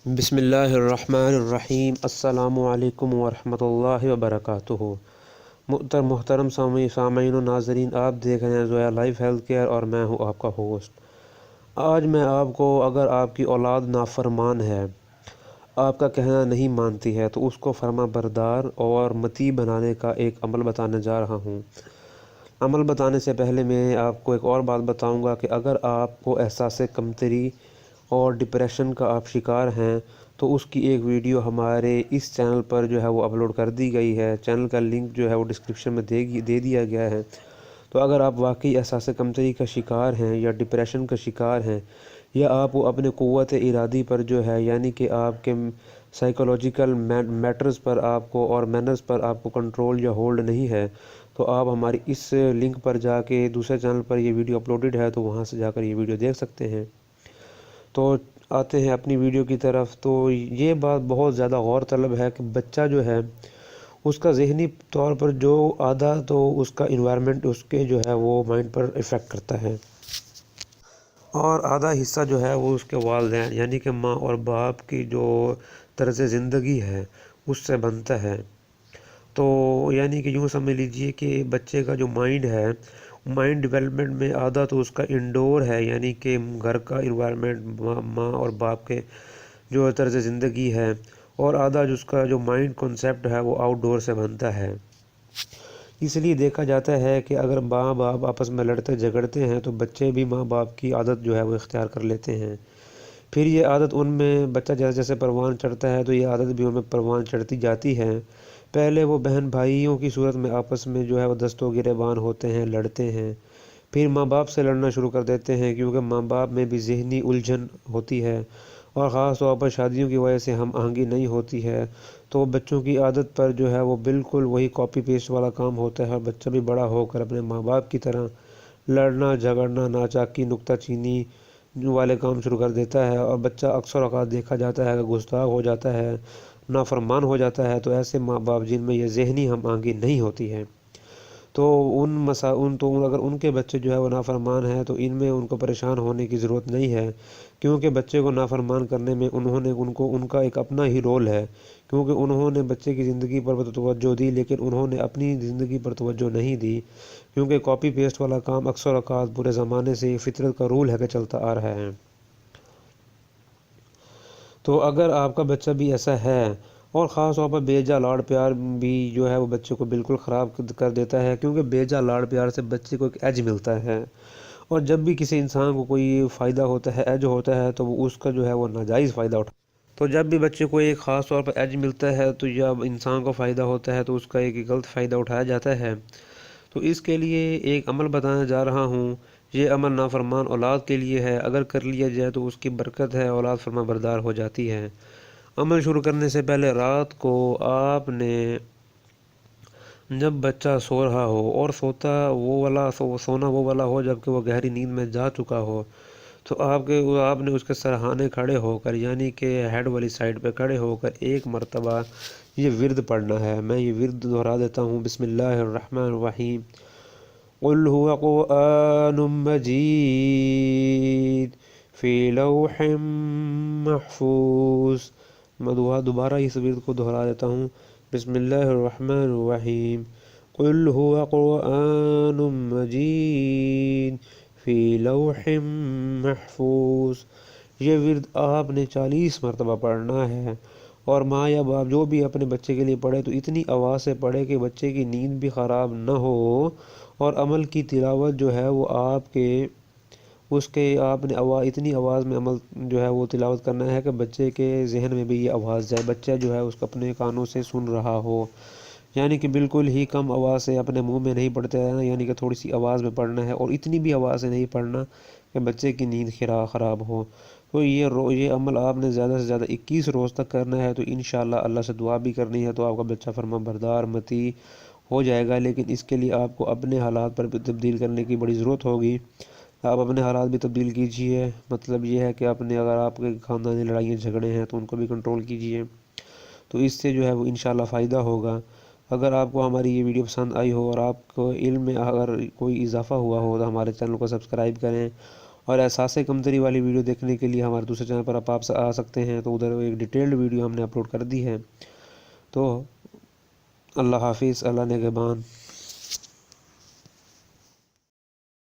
بسم اللہ الرحمن الرحیم۔ السلام علیکم ورحمۃ اللہ وبرکاتہ۔ محترم سامعین و ناظرین، آپ دیکھ رہے ہیں زویا لائف ہیلتھ کیئر اور میں ہوں آپ کا ہوسٹ۔ آج میں آپ کو اگر آپ کی اولاد نافرمان ہے، آپ کا کہنا نہیں مانتی ہے، تو اس کو فرما بردار اور مطیع بنانے کا ایک عمل بتانے جا رہا ہوں۔ عمل بتانے سے پہلے میں آپ کو ایک اور بات بتاؤں گا کہ اگر آپ کو احساس کمتری اور ڈپریشن کا آپ شکار ہیں تو اس کی ایک ویڈیو ہمارے اس چینل پر جو ہے وہ اپلوڈ کر دی گئی ہے۔ چینل کا لنک جو ہے وہ ڈسکرپشن میں دے دیا گیا ہے۔ تو اگر آپ واقعی احساس کمتری کا شکار ہیں یا ڈپریشن کا شکار ہیں، یا آپ کو اپنے قوت ارادی پر جو ہے یعنی کہ آپ کے سائیکولوجیکل میٹرز پر آپ کو اور مینرز پر آپ کو کنٹرول یا ہولڈ نہیں ہے، تو آپ ہماری اس لنک پر جا کے دوسرے چینل پر یہ ویڈیو اپلوڈڈ ہے، تو وہاں سے جا کر یہ ویڈیو دیکھ سکتے ہیں۔ تو آتے ہیں اپنی ویڈیو کی طرف۔ تو یہ بات بہت زیادہ غور طلب ہے کہ بچہ جو ہے اس کا ذہنی طور پر جو آدھا تو اس کا انوائرمنٹ اس کے جو ہے وہ مائنڈ پر افیکٹ کرتا ہے، اور آدھا حصہ جو ہے وہ اس کے والدین یعنی کہ ماں اور باپ کی جو طرز زندگی ہے اس سے بنتا ہے۔ تو یعنی کہ یوں سمجھ لیجئے کہ بچے کا جو مائنڈ ہے، مائنڈ ڈیولپمنٹ میں آدھا تو اس کا انڈور ہے یعنی کہ گھر کا انوائرمنٹ، ماں اور باپ کے جو طرز زندگی ہے، اور آدھا جو اس کا جو مائنڈ کنسیپٹ ہے وہ آؤٹ ڈور سے بنتا ہے۔ اس لیے دیکھا جاتا ہے کہ اگر ماں باپ آپس میں لڑتے جھگڑتے ہیں تو بچے بھی ماں باپ کی عادت جو ہے وہ اختیار کر لیتے ہیں۔ پھر یہ عادت ان میں بچہ جیسے جیسے پروان چڑھتا ہے تو یہ عادت بھی ان میں پروان چڑھتی جاتی ہے۔ پہلے وہ بہن بھائیوں کی صورت میں آپس میں جو ہے وہ دست و گریبان ہوتے ہیں، لڑتے ہیں، پھر ماں باپ سے لڑنا شروع کر دیتے ہیں، کیونکہ ماں باپ میں بھی ذہنی الجھن ہوتی ہے، اور خاص طور پر شادیوں کی وجہ سے ہم آہنگی نہیں ہوتی ہے، تو بچوں کی عادت پر جو ہے وہ بالکل وہی کاپی پیسٹ والا کام ہوتا ہے، اور بچہ بھی بڑا ہو کر اپنے ماں باپ کی طرح لڑنا جھگڑنا، ناچاکی نکتہ چینی والے کام شروع کر دیتا ہے، اور بچہ اکثر اوقات دیکھا جاتا ہے کہ گستاخ ہو جاتا ہے، نافرمان ہو جاتا ہے۔ تو ایسے ماں باپ جن میں یہ ذہنی ہم آہنگی نہیں ہوتی ہے، تو اگر ان کے بچے جو ہے وہ نافرمان ہیں تو ان میں ان کو پریشان ہونے کی ضرورت نہیں ہے، کیونکہ بچے کو نافرمان کرنے میں ان کا ایک اپنا ہی رول ہے، کیونکہ انہوں نے بچے کی زندگی پر توجہ دی لیکن انہوں نے اپنی زندگی پر توجہ نہیں دی، کیونکہ کاپی پیسٹ والا کام اکثر اوقات پورے زمانے سے فطرت کا رول ہے کہ چلتا آ رہا ہے۔ تو اگر آپ کا بچہ بھی ایسا ہے، اور خاص طور پر بے جا لاڑ پیار بھی جو ہے وہ بچے کو بالکل خراب کر دیتا ہے، کیونکہ بے جا لاڑ پیار سے بچے کو ایک ایج ملتا ہے، اور جب بھی کسی انسان کو کوئی فائدہ ہوتا ہے، ایج ہوتا ہے، تو وہ اس کا جو ہے وہ ناجائز فائدہ اٹھاتا ہے۔ تو جب بھی بچے کو ایک خاص طور پر ایج ملتا ہے تو جب انسان کو فائدہ ہوتا ہے تو اس کا ایک غلط فائدہ اٹھایا جاتا ہے۔ تو اس کے لیے ایک عمل بتانے جا رہا ہوں۔ یہ عمل نافرمان اولاد کے لیے ہے، اگر کر لیا جائے تو اس کی برکت ہے، اولاد فرما بردار ہو جاتی ہے۔ عمل شروع کرنے سے پہلے رات کو آپ نے جب بچہ سو رہا ہو، اور سونا وہ والا ہو جب کہ وہ گہری نیند میں جا چکا ہو، تو آپ نے اس کے سرہانے کھڑے ہو کر یعنی کہ ہیڈ والی سائڈ پہ کھڑے ہو کر ایک مرتبہ یہ ورد پڑھنا ہے۔ میں یہ ورد دہرا دیتا ہوں۔ بسم اللہ الرحمن الرحیم۔ قل هو قرآن مجید فی لوح محفوظ۔ میں دوبارہ اس ورد کو دہرا دیتا ہوں۔ بسم اللہ الرحمن الرحیم۔ قل هو قرآن مجید فی لوح محفوظ۔ یہ ورد آپ نے 40 مرتبہ پڑھنا ہے، اور ماں یا باپ جو بھی اپنے بچے کے لیے پڑھے تو اتنی آواز سے پڑھے کہ بچے کی نیند بھی خراب نہ ہو، اور عمل کی تلاوت جو ہے وہ آپ نے اتنی آواز میں عمل جو ہے وہ تلاوت کرنا ہے کہ بچے کے ذہن میں بھی یہ آواز جائے، بچہ جو ہے اس کو اپنے کانوں سے سن رہا ہو، یعنی کہ بالکل ہی کم آواز سے اپنے منہ میں نہیں پڑھتے رہنا، یعنی کہ تھوڑی سی آواز میں پڑھنا ہے، اور اتنی بھی آواز سے نہیں پڑھنا کہ بچے کی نیند خراب ہو۔ تو یہ عمل آپ نے زیادہ سے زیادہ 21 روز تک کرنا ہے۔ تو انشاءاللہ اللہ سے دعا بھی کرنی ہے تو آپ کا بچہ فرما بردار مطیع ہو جائے گا، لیکن اس کے لیے آپ کو اپنے حالات پر بھی تبدیل کرنے کی بڑی ضرورت ہوگی۔ آپ اپنے حالات بھی تبدیل کیجئے، مطلب یہ ہے کہ اگر آپ کے خاندانی لڑائیاں جھگڑے ہیں تو ان کو بھی کنٹرول کیجئے، تو اس سے جو ہے وہ انشاءاللہ فائدہ ہوگا۔ اگر آپ کو ہماری یہ ویڈیو پسند آئی ہو اور آپ کو علم میں اگر کوئی اضافہ ہوا ہو تو ہمارے چینل کو سبسکرائب کریں، اور احساس کمتری والی ویڈیو دیکھنے کے لیے ہمارے دوسرے چینل پر آپ آ سکتے ہیں، تو ادھر ایک ڈیٹیلڈ ویڈیو ہم نے اپلوڈ کر دی ہے۔ تو اللہ حافظ، اللہ نگہبان۔